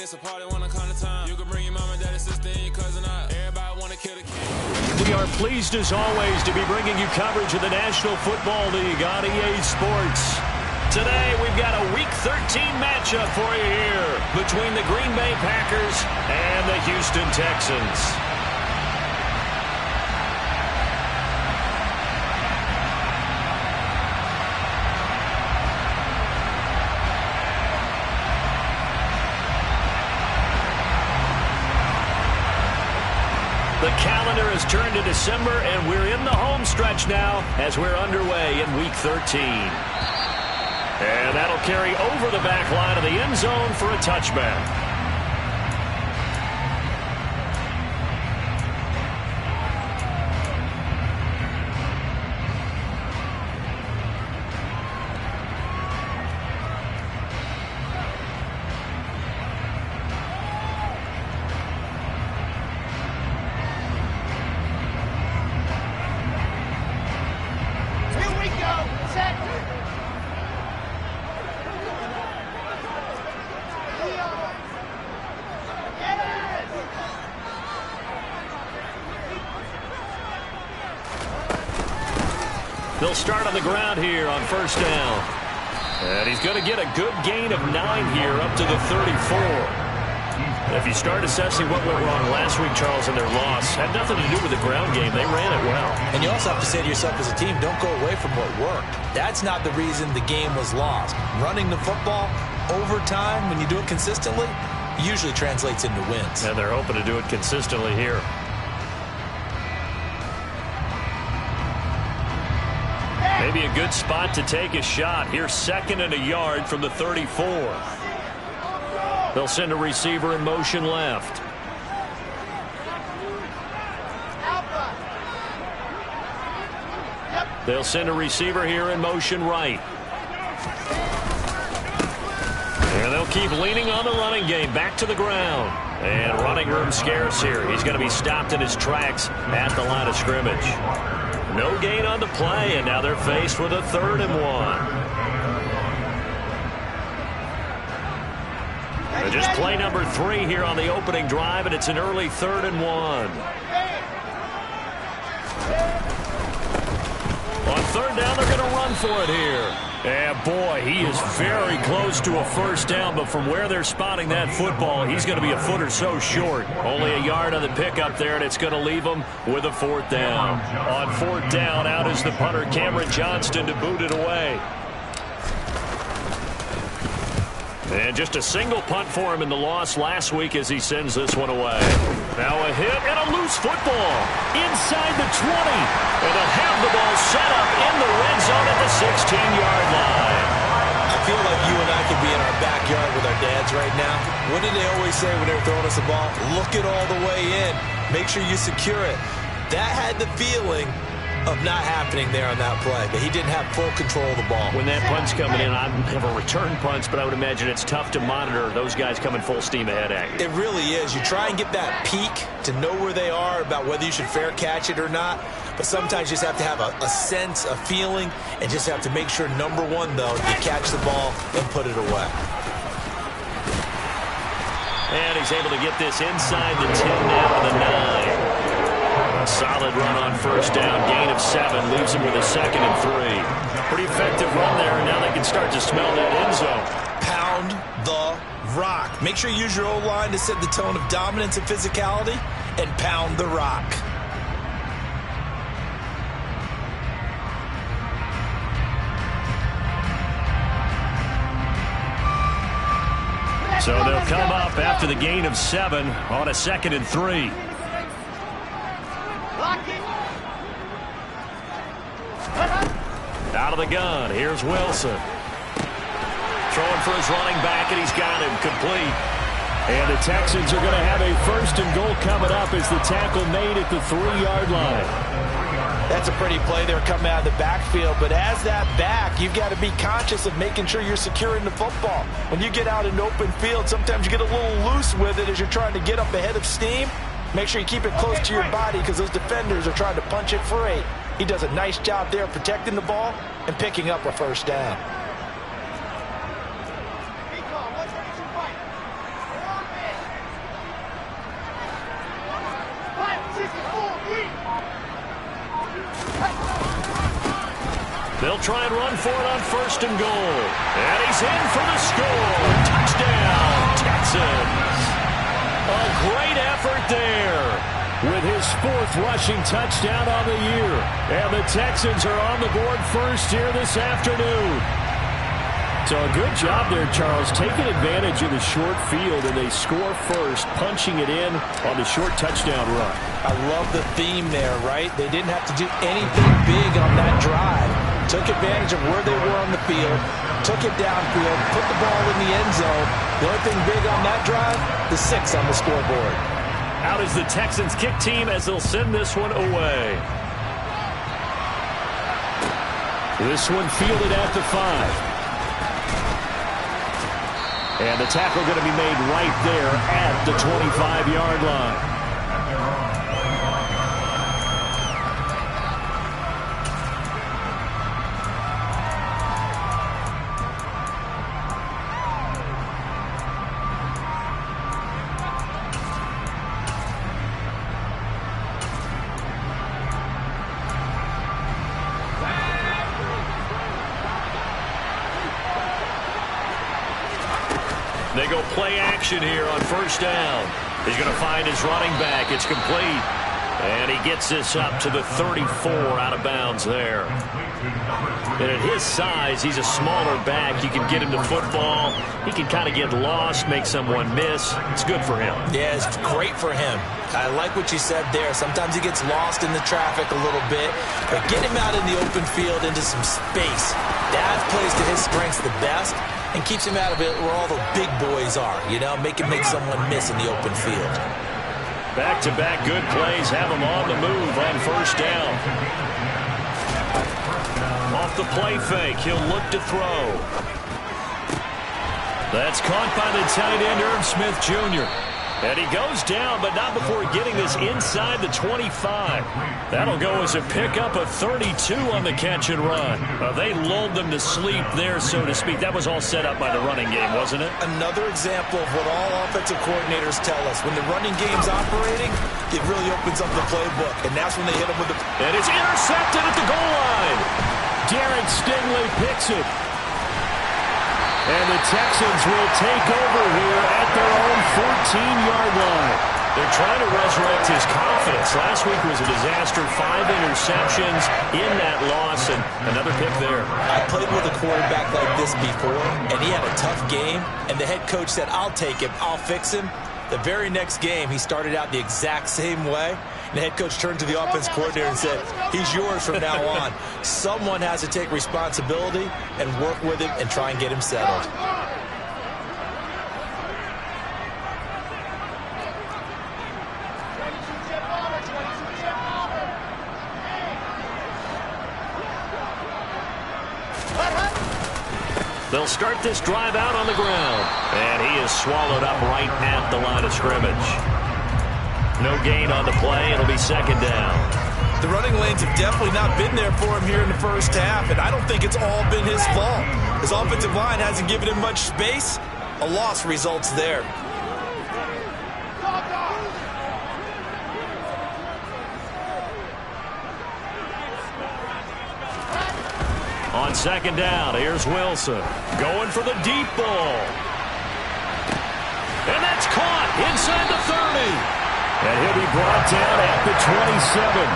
it's a party one kind of time. You can bring your mom and daddy, sister, and your cousin out. Everybody want to kill the kid. We are pleased as always to be bringing you coverage of the National Football League on EA Sports. Today we've got a Week 13 matchup for you here between the Green Bay Packers and the Houston Texans. The calendar has turned to December, and we're in the home stretch now as we're underway in Week 13. And that'll carry over the back line of the end zone for a touchback. They'll start on the ground here on first down. And he's going to get a good gain of 9 here up to the 34. If you start assessing what went wrong last week, Charles, in their loss, had nothing to do with the ground game. They ran it well. And you also have to say to yourself as a team, don't go away from what worked. That's not the reason the game was lost. Running the football over time, when you do it consistently, usually translates into wins. And they're hoping to do it consistently here. Maybe a good spot to take a shot. Here's 2nd and a yard from the 34. They'll send a receiver in motion left. They'll send a receiver here in motion right. And they'll keep leaning on the running game. Back to the ground. And running room scarce here. He's going to be stopped in his tracks at the line of scrimmage. No gain on the play, and now they're faced with a 3rd and 1. Just play number 3 here on the opening drive, and it's an early 3rd and 1. On 3rd down, they're going to run for it here. And boy, he is very close to a first down, but from where they're spotting that football, he's going to be a foot or so short. Only a yard on the pickup there, and it's going to leave him with a 4th down. On 4th down, out is the punter, Cameron Johnston, to boot it away. And just a single punt for him in the loss last week as he sends this one away. Now a hit and a loose football inside the 20. And they'll have the ball set up in the red zone at the 16-yard line. I feel like you and I could be in our backyard with our dads right now. What did they always say when they were throwing us the ball? Look it all the way in. Make sure you secure it. That had the feeling of not happening there on that play, but he didn't have full control of the ball. When that punt's coming in, I never return punts, but I would imagine it's tough to monitor those guys coming full steam ahead at you. It really is. You try and get that peek to know where they are about whether you should fair catch it or not, but sometimes you just have to have a sense, a feeling, and just have to make sure, number one, though, you catch the ball and put it away. And he's able to get this inside the 10 now to the 9. A solid run on first down, gain of 7, leaves him with a 2nd and 3. Pretty effective run there, and now they can start to smell that end zone. Pound the rock. Make sure you use your O-line to set the tone of dominance and physicality, and pound the rock. So they'll come up after the gain of 7 on a 2nd and 3. Out of the gun, here's Wilson. Throwing for his running back, and he's got him complete. And the Texans are going to have a 1st and goal coming up as the tackle made at the 3-yard line. That's a pretty play there coming out of the backfield, but as that back, you've got to be conscious of making sure you're securing the football. When you get out in open field, sometimes you get a little loose with it as you're trying to get up ahead of steam. Make sure you keep it close to your body because those defenders are trying to punch it free. He does a nice job there protecting the ball and picking up a 1st down. They'll try and run for it on 1st and goal. And he's in for the score. Touchdown, Texans. A great effort there with his 4th rushing touchdown on the year. And the Texans are on the board first here this afternoon. So a good job there, Charles, taking advantage of the short field, and they score first, punching it in on the short touchdown run. I love the theme there, right? They didn't have to do anything big on that drive. Took advantage of where they were on the field, took it downfield, put the ball in the end zone. The only thing big on that drive, the 6 on the scoreboard. Out is the Texans kick team as they'll send this one away. This one fielded at the 5. And the tackle going to be made right there at the 25-yard line. They go play action here on 1st down. He's going to find his running back. It's complete. And he gets this up to the 34 out of bounds there. And at his size, he's a smaller back. You can get him to football. He can kind of get lost, make someone miss. It's good for him. Yeah, it's great for him. I like what you said there. Sometimes he gets lost in the traffic a little bit. But get him out in the open field into some space. That plays to his strengths the best and keeps him out of it where all the big boys are, you know, make someone miss in the open field. Back-to-back good plays have him on the move on 1st down. Off the play fake, he'll look to throw. That's caught by the tight end, Irv Smith Jr. And he goes down, but not before getting this inside the 25. That'll go as a pickup of 32 on the catch and run. They lulled them to sleep there, so to speak. That was all set up by the running game, wasn't it? Another example of what all offensive coordinators tell us. When the running game's operating, it really opens up the playbook, and that's when they hit them with the... And it's intercepted at the goal line. Derek Stingley picks it. And the Texans will take over here at their own 14-yard line. They're trying to resurrect his confidence. Last week was a disaster. 5 interceptions in that loss, and another pick there. I played with a quarterback like this before, and he had a tough game, and the head coach said, I'll take him, I'll fix him. The very next game, he started out the exact same way. And the head coach turned to the offense coordinator and said, he's yours from now on. Someone has to take responsibility and work with him and try and get him settled. They'll start this drive out on the ground. And he is swallowed up right at the line of scrimmage. No gain on the play. It'll be 2nd down. The running lanes have definitely not been there for him here in the first half, and I don't think it's all been his fault. His offensive line hasn't given him much space. A loss results there. On 2nd down, here's Wilson going for the deep ball. And that's caught inside the 30. And he'll be brought down at the 27.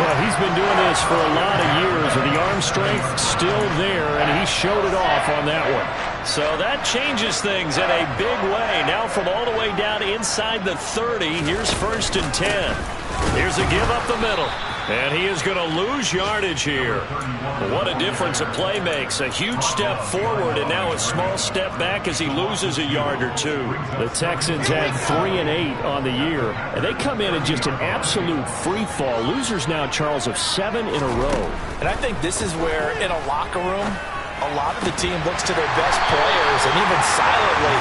Well, he's been doing this for a lot of years, and the arm strength still there, and he showed it off on that one. So that changes things in a big way. Now from all the way down inside the 30, here's 1st and 10. Here's a give up the middle. And he is going to lose yardage here. What a difference a play makes. A huge step forward and now a small step back as he loses a yard or two. The Texans had 3 and 8 on the year. And they come in just an absolute free fall. Losers now, Charles, of 7 in a row. And I think this is where, in a locker room, a lot of the team looks to their best players and even silently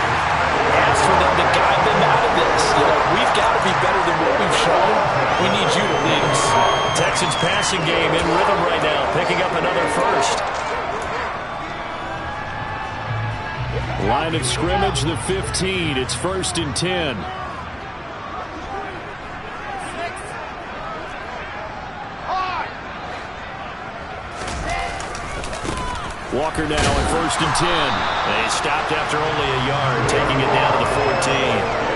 asks for them to guide them out of this. You know, we've got to be better than what we've shown. We need you to lead us. Texans passing game in rhythm right now, picking up another first. Line of scrimmage, the 15. It's 1st and 10. Walker now at 1st and 10. They stopped after only a yard, taking it down to the 14.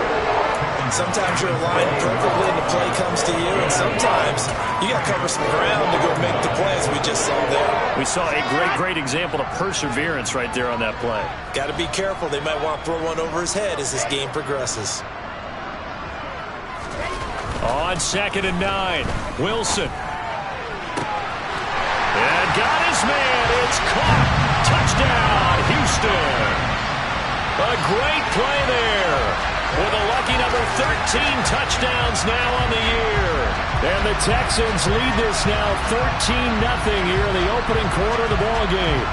Sometimes you're aligned perfectly and the play comes to you, and sometimes you got to cover some ground to go make the play, as we just saw there. We saw a great example of perseverance right there on that play. Got to be careful. They might want to throw one over his head as this game progresses. On 2nd and 9, Wilson. And got his man. It's caught. Touchdown, Houston. A great play there. With a lucky number 13 touchdowns now on the year. And the Texans lead this now 13-0 here in the opening quarter of the ball game.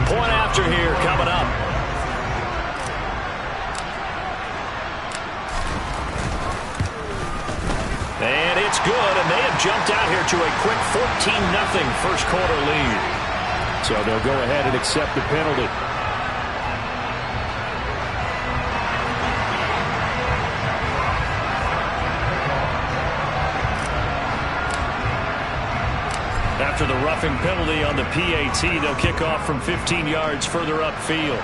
Point after here coming up. And it's good, and they have jumped out here to a quick 14-0 first quarter lead. So they'll go ahead and accept the penalty. After the roughing penalty on the PAT, they'll kick off from 15 yards further upfield.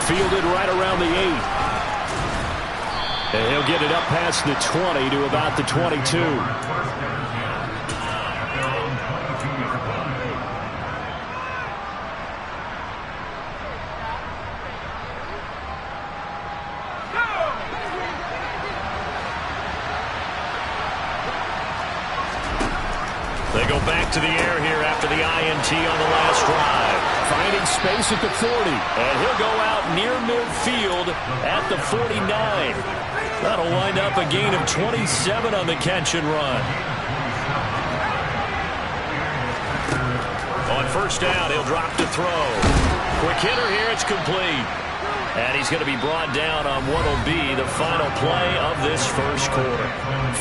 Fielded right around the 8. And he'll get it up past the 20 to about the 22. They go back to the air here after the INT on the last drive. Finding space at the 40. And he'll go out near midfield at the 49. That'll wind up a gain of 27 on the catch and run. On first down, he'll drop to throw. Quick hitter here, it's complete. And he's going to be brought down on what will be the final play of this first quarter.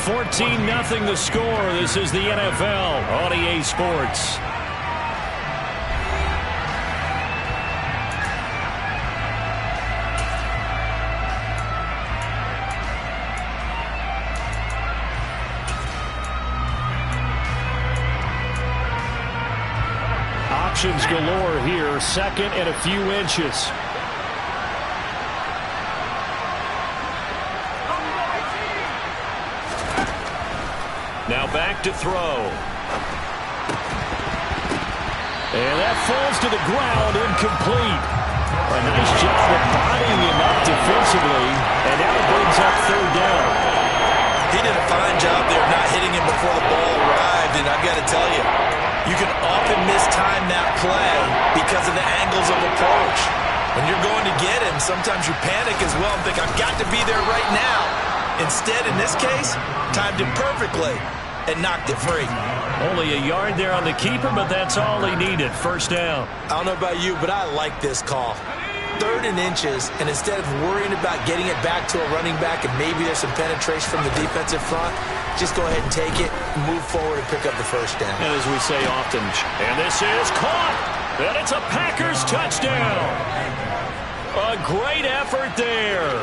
14-0 the score. This is the NFL on EA Sports. Options galore here. 2nd and a few inches. Now back to throw. And that falls to the ground, incomplete. A nice job of bodying him up defensively, and now it brings up 3rd down. He did a fine job there not hitting him before the ball arrived, and I've got to tell you, you can often mistime that play because of the angles of approach. When you're going to get him, sometimes you panic as well and think, I've got to be there right now. Instead, in this case, timed it perfectly and knocked it free. Only a yard there on the keeper, but that's all he needed. First down. I don't know about you, but I like this call. 3rd and inches, and instead of worrying about getting it back to a running back and maybe there's some penetration from the defensive front, just go ahead and take it, move forward, and pick up the first down. And as we say often, and this is caught, and it's a Packers touchdown. A great effort there.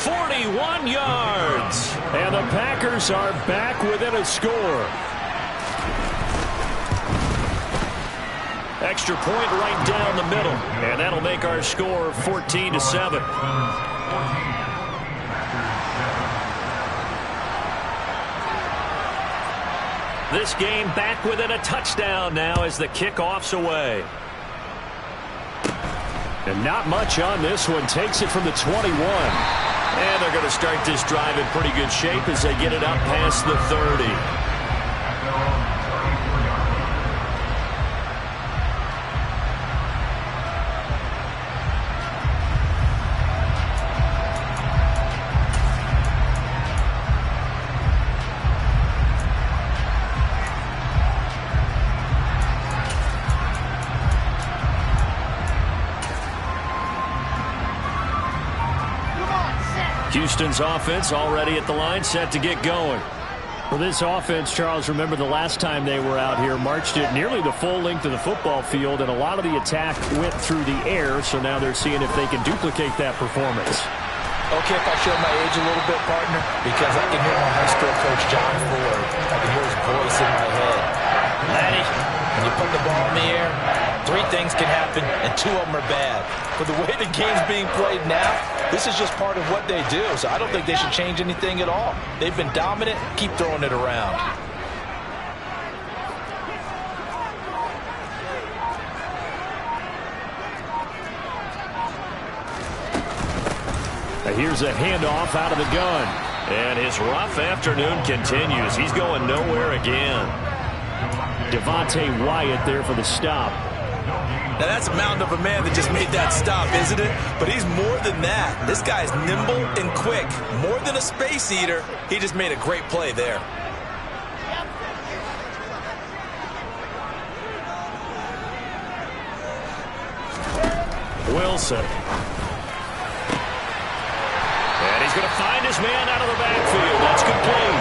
41 yards. And the Packers are back within a score. Extra point right down the middle. And that'll make our score 14-7. This game back within a touchdown now as the kickoff's away. And not much on this one. Takes it from the 21. And they're going to start this drive in pretty good shape as they get it up past the 30. Houston's offense already at the line, set to get going. For this offense, Charles, remember the last time they were out here, marched it nearly the full length of the football field, and a lot of the attack went through the air, so now they're seeing if they can duplicate that performance. Okay, if I show my age a little bit, partner, because I can hear my high school coach, John Ford. I can hear his voice in my head. Laddie, when you put the ball in the air, 3 things can happen, and 2 of them are bad. But the way the game's being played now, this is just part of what they do, so I don't think they should change anything at all. They've been dominant. Keep throwing it around. Here's a handoff out of the gun. And his rough afternoon continues. He's going nowhere again. Devontae Wyatt there for the stop. Now that's a mountain of a man that just made that stop, isn't it? But he's more than that. This guy's nimble and quick. More than a space eater. He just made a great play there. Wilson. And he's going to find his man out of the backfield. That's complete.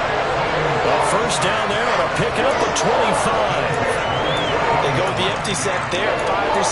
A first down there, and a pick it up at 25. They go with the empty set there. 5 receivers.